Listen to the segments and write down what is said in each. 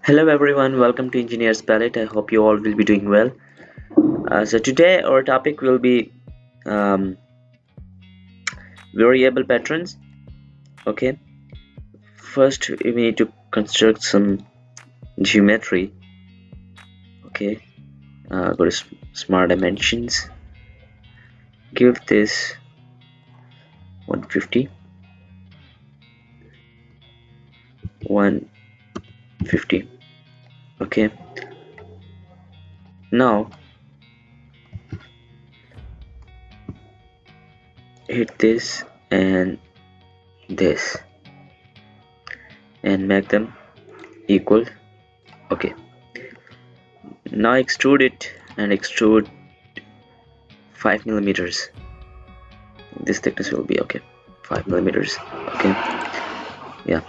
Hello everyone, welcome to Engineers Palette. I hope you all will be doing well. So today our topic will be um, variable patterns. Okay, first we need to construct some geometry. Okay, go to smart dimensions. Give this 150, 150. Okay, now hit this and this and make them equal. Okay, now extrude it and extrude 5 millimeters. This thickness will be okay, 5 millimeters. Okay, yeah,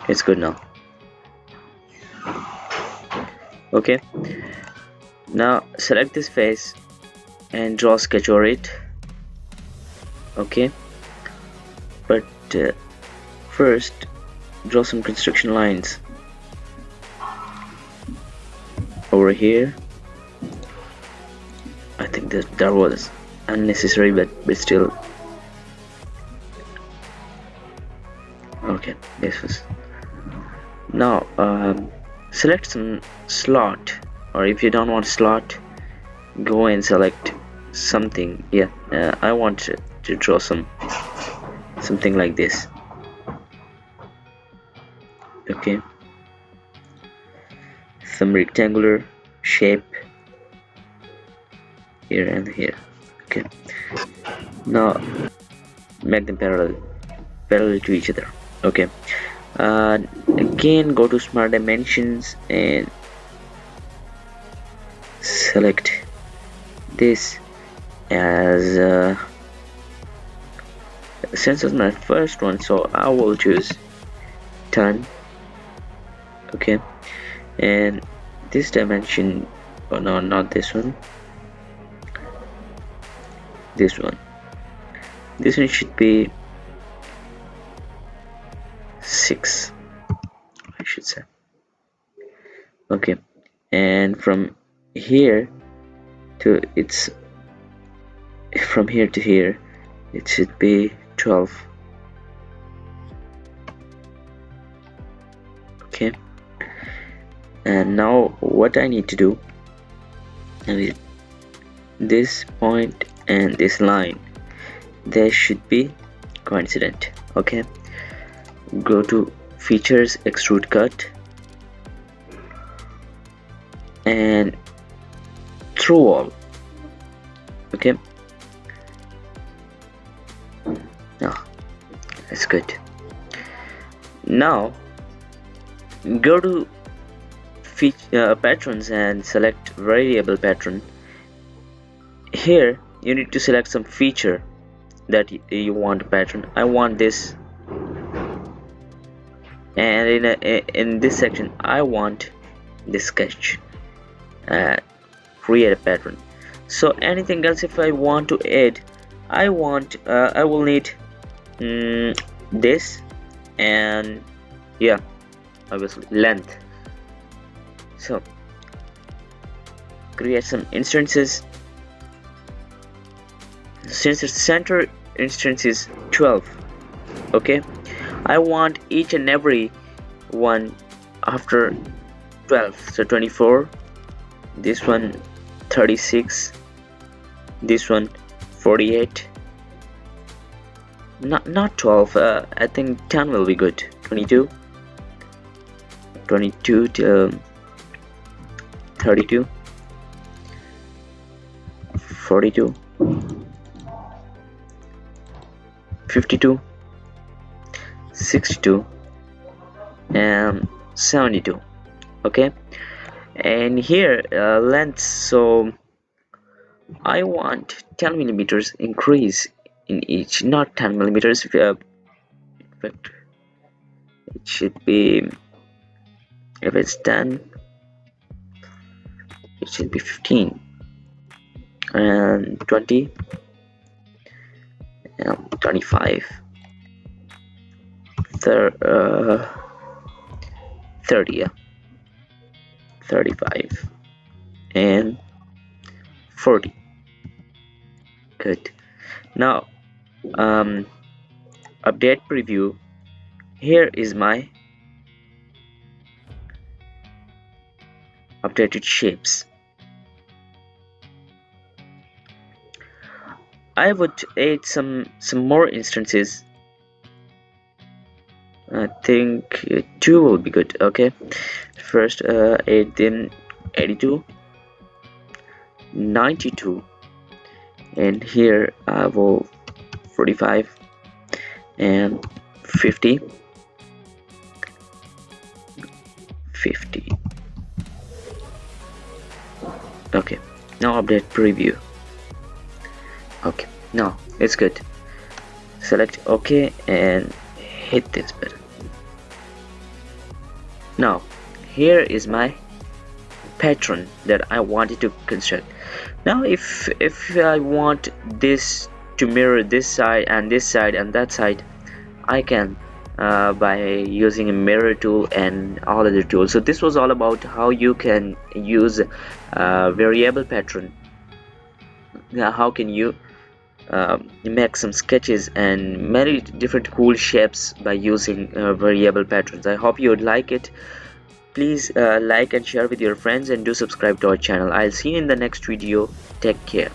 it's good now. Okay, now select this face and draw sketch over it. Okay, but first draw some construction lines over here. I think that was unnecessary, but still okay. This was now select some slot, or if you don't want slot, go and select something. Yeah, I want to draw something like this. Okay, some rectangular shape here and here. Okay, now make them parallel to each other. Okay, again go to smart dimensions and select this as since it's my first one, so I will choose 10. Okay, and this dimension, oh no, not this one, this one should be 6, I should say. Okay, and from here to here it should be 12. Okay, and now what I need to do, and this point and this line, they should be coincident. Okay, go to features, extrude cut, and through all. Okay, now that's good. Now go to patterns and select variable pattern. Here you need to select some feature that you want a pattern. I want this, and in this section I want this sketch. Create a pattern. So anything else, if I want to add, I will need this, and yeah, obviously length. So create some instances. Since its center instance is 12, okay, I want each and every one after 12. So 24, this one 36, this one 48, not 12. I think 10 will be good. 22 to 32, 42, 52, 62, and 72. Okay, and here length, so I want 10 millimeters increase in each, not 10 millimeters. In fact, it should be, if it's 10, it should be 15 and 20 and 25, 30. Yeah, 35 and 40. Good. Now update preview. Here is my updated shapes. I would add some more instances. I think two will be good. Okay, first add them 82, 92, and here I will 45 and 50, 50. Okay, now update preview. Okay, now it's good. Select OK and hit this button. Now here is my pattern that I wanted to construct. Now if I want this to mirror this side and that side, I can by using a mirror tool and all other tools. So this was all about how you can use variable pattern. How can you make some sketches and many different cool shapes by using variable patterns. I hope you would like it. Please like and share with your friends, and do subscribe to our channel. I'll see you in the next video. Take care.